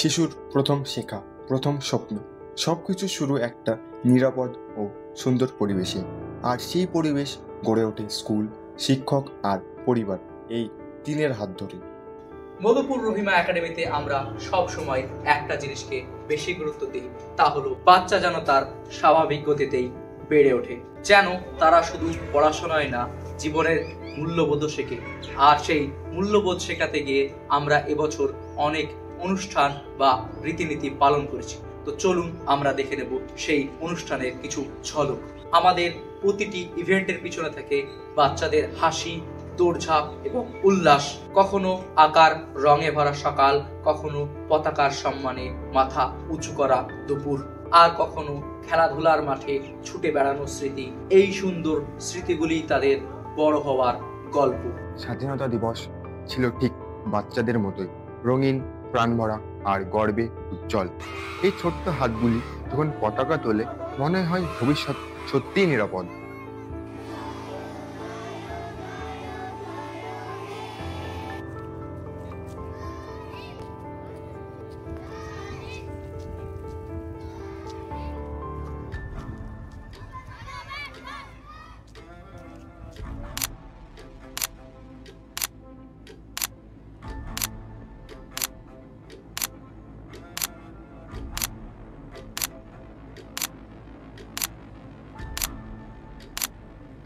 শিশুর প্রথম শেখা, প্রথম স্বপ্ন, সবকিছু শুরু একটা নিরাপদ ও সুন্দর পরিবেশে। আর সেই পরিবেশ গড়ে ওঠে স্কুল, শিক্ষক আর পরিবার, এই তিনের হাত ধরে। মধুপুর রহিমা একাডেমিতে আমরা সব সময় একটা জিনিসকে বেশি গুরুত্ব দিই, তা হলো বাচ্চা যেন তার স্বাভাবিক গতিতেই বেড়ে ওঠে, যেন তারা শুধু পড়াশোনায় না, জীবনের মূল্যবোধ শেখে। আর সেই মূল্যবোধ শেখাতে গিয়ে আমরা এবছর অনেক অনুষ্ঠান বা রীতিনীতি পালন করেছি। তো চলুন আমরা দেখে নেব সেই অনুষ্ঠানের কিছু ঝলক। আমাদের প্রতিটি ইভেন্টের পিছনে থাকে বাচ্চাদের হাসি, দৌড়ঝাঁপ এবং উল্লাস। কখনো আকার রঙে ভরা সকাল, কখনো পতাকার সম্মানে মাথা উঁচু করা দুপুর, আর কখনো খেলাধুলার মাঠে ছুটে বেড়ানোর স্মৃতি। এই সুন্দর স্মৃতিগুলি তাদের বড় হওয়ার গল্প। স্বাধীনতা দিবস ছিল ঠিক বাচ্চাদের মতোই, রঙিন, প্রাণভরা আর গর্বে উজ্জ্বল। এই ছোট্ট হাতগুলি যখন পতাকা তোলে, মনে হয় ভবিষ্যৎ সত্যিই নিরাপদ।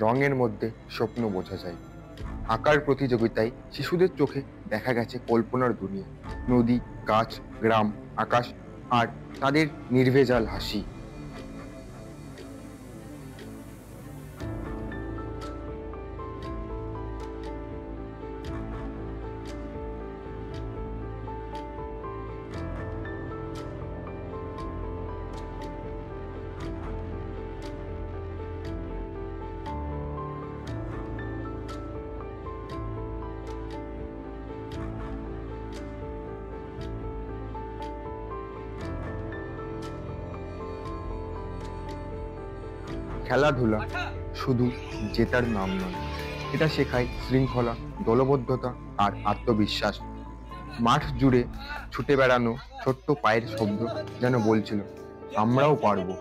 রঙের মধ্যে স্বপ্ন বোঝা যায়। আঁকার প্রতিযোগিতায় শিশুদের চোখে দেখা গেছে কল্পনার দুনিয়া, নদী, গাছ, গ্রাম, আকাশ আর তাদের নির্ভেজাল হাসি। খেলাধুলা শুধু জেতার নাম নয়, এটা শেখায় শৃঙ্খলা, দলবদ্ধতা আর আত্মবিশ্বাস। মাঠ জুড়ে ছুটে বেড়ানো ছোট্ট পায়ের শব্দ যেন বলছিল, আমরাও পারবো।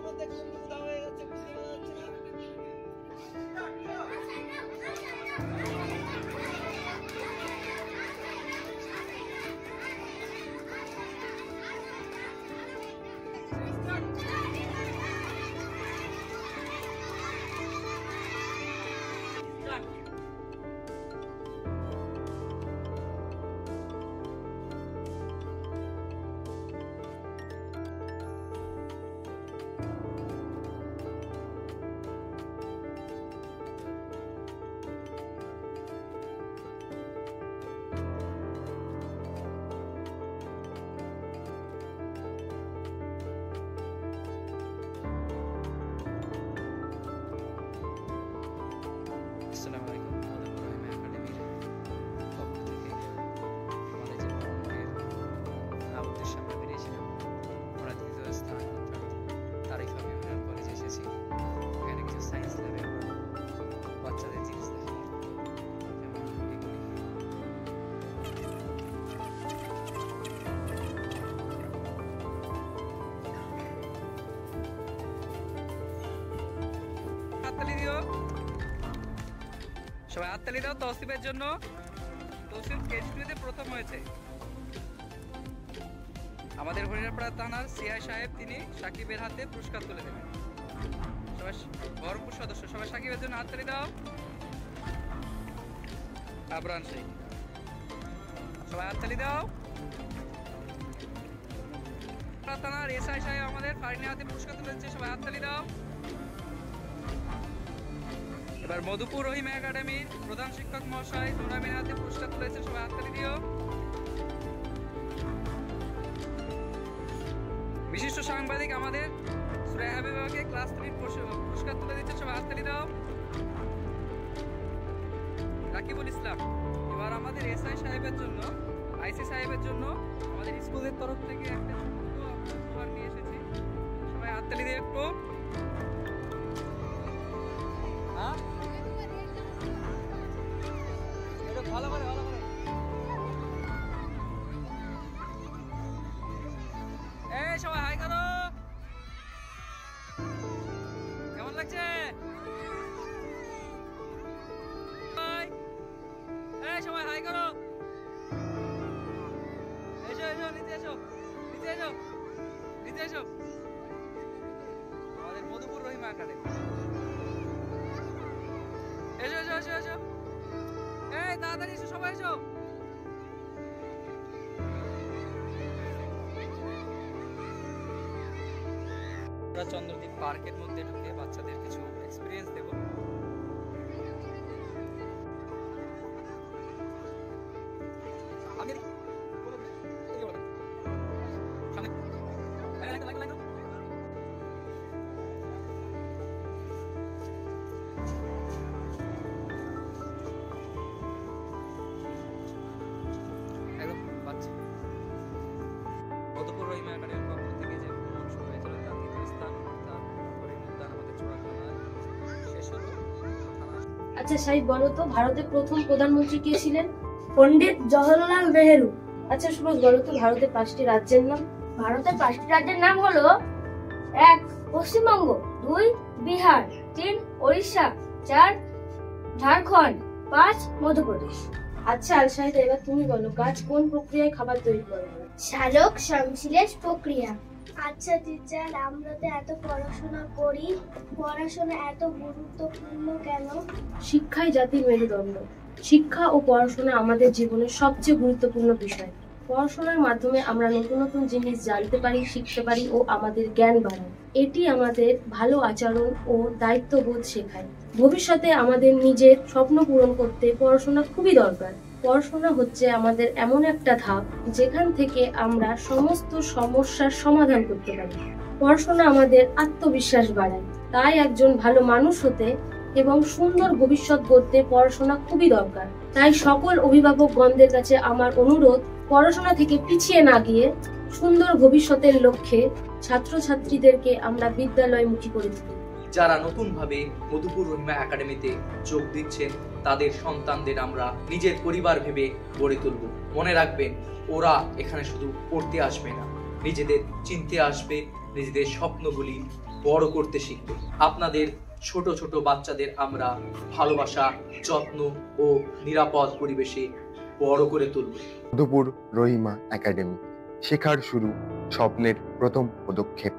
আসসালামু আলাইকুম। মধুপুর রহিমা একাডেমির পক্ষ থেকে আমাদের যে ভ্রমণের উদ্দেশ্যে আমরা বেরিয়েছিলাম, আমরা দ্বিতীয় স্থান তারিখ মেমোরিয়াল কলেজে এসেছি। এখানে কিছু সায়েন্স ল্যাবে আমরা বাচ্চাদের জিনিস দেখি, যেমন এগুলি। হাততালি দিও, সবাই হাততালি দাও তৌসিফের জন্য। তৌসিফ কেজিতে প্রথম হয়েছে। আমাদের হরিণাপাড়া থানার সিআই সাহেব, তিনি সাকিবের হাতে পুরস্কার তুলে দেবেন। সবাই বহরমপুর সদস্য, সবাই সাকিবের জন্য হাততালি দাও। আবরান শেখ, সবাই হাততালি দাও। থানার এসআই সাহেব আমাদের ফারিনের হাতে পুরস্কার তুলে দিচ্ছে, সবাই হাততালি দাও। এবার মধুপুর রহিমা একাডেমির প্রধান শিক্ষক মহাশয় নুরামিন হাতে পুরস্কার তুলেছেন, সবাই হাততালি দিও। বিশিষ্ট সাংবাদিক আমাদের সুরাইয়া বিভাগে ক্লাস 3 পুরস্কার তুলে দিচ্ছেন, সবাই হাততালি দাও। রাকিবুল ইসলাম। এবার আমাদের এসআই সাহেবের জন্য, আইসি সাহেবের জন্য আমাদের স্কুলের তরফ থেকে একটা ছোট্ট উপহার নিয়ে এসেছি, সবাই হাততালি দিয়ে একটু। ভালো করে নিচে এসো, নিচে এসো, নিচে এসো। আমাদের মধুপুর রহিমা একাডেমি। এসো এসো এসো এসো, এই তাড়াতাড়ি এসো, সবাই এসো। আমরা চন্দ্রদ্বীপ পার্কের মধ্যে ঢুকে বাচ্চাদের কিছু এক্সপিরিয়েন্স দেব। মধুপুর রহিমা একাডেমির পক্ষ থেকে যে ভ্রমণ শুরু হয়েছিল তার দ্বিতীয় স্থান অর্থাৎ হরিণ উদ্যান আমাদের চুয়াডাঙ্গায় শেষ হলো। আচ্ছা সাহিদ, বলো তো ভারতের প্রথম প্রধানমন্ত্রী কে ছিলেন? পণ্ডিত জওহরলাল নেহেরু। আচ্ছা সুরজ, বলো তো ভারতের 5টি রাজ্যের নাম? ভারতের 5টি রাজ্যের নাম হলো: 1 পশ্চিমবঙ্গ, 2 বিহার, 3 ওড়িশা, 4 ঝাড়খণ্ড, 5 মধ্যপ্রদেশ। আচ্ছা আল শাহিদ, এবার তুমি বলো, কাজ কোন প্রক্রিয়ায় খাবার তৈরি করা হয়? সালোক সংশ্লেষ প্রক্রিয়া। আচ্ছা টিচার, আমরা তো এত পড়াশোনা করি, পড়াশোনা এত গুরুত্বপূর্ণ কেন? শিক্ষাই জাতির মেরুদণ্ড। শিক্ষা ও পড়াশোনা আমাদের জীবনের সবচেয়ে গুরুত্বপূর্ণ বিষয়। পড়াশোনার মাধ্যমে আমরা নতুন নতুন জিনিস জানতে পারি, শিখতে পারি ও আমাদের জ্ঞান বাড়ায়। এটি আমাদের ভালো আচরণ ও দায়িত্ববোধ শেখায়। ভবিষ্যতে আমাদের নিজের স্বপ্ন পূরণ করতে পড়াশোনা খুবই দরকার। পড়াশোনা হচ্ছে আমাদের এমন একটা ধাপ যেখান থেকে আমরা সমস্ত সমস্যার সমাধান করতে পারি। পড়াশোনা আমাদের আত্মবিশ্বাস বাড়ায়। তাই একজন ভালো মানুষ হতে এবং সুন্দর ভবিষ্যৎ গড়তে পড়াশোনা খুবই দরকার। তাই সকল অভিভাবকগণদের কাছে আমার অনুরোধ, পড়াশোনা থেকে পিছিয়ে না গিয়ে সুন্দর ভবিষ্যতের লক্ষ্যে ছাত্রছাত্রীদেরকে আমরা বিদ্যালয়মুখী করে তুলি। যারা নতুনভাবে মধুপুর রহিমা একাডেমিতে যোগ দিচ্ছেন তাদের সন্তানদের আমরা নিজের পরিবার ভেবে গড়ে তুলব। মনে রাখবেন, ওরা এখানে শুধু পড়তে আসবে না, নিজেদের চিনতে আসবে, নিজেদের স্বপ্নগুলি বড় করতে শিখবে। আপনাদের ছোট ছোট বাচ্চাদের আমরা ভালোবাসা, যত্ন ও নিরাপদ পরিবেশে বড় করে তুলব। মধুপুর রহিমা একাডেমি, শেখার শুরু, স্বপ্নের প্রথম পদক্ষেপ।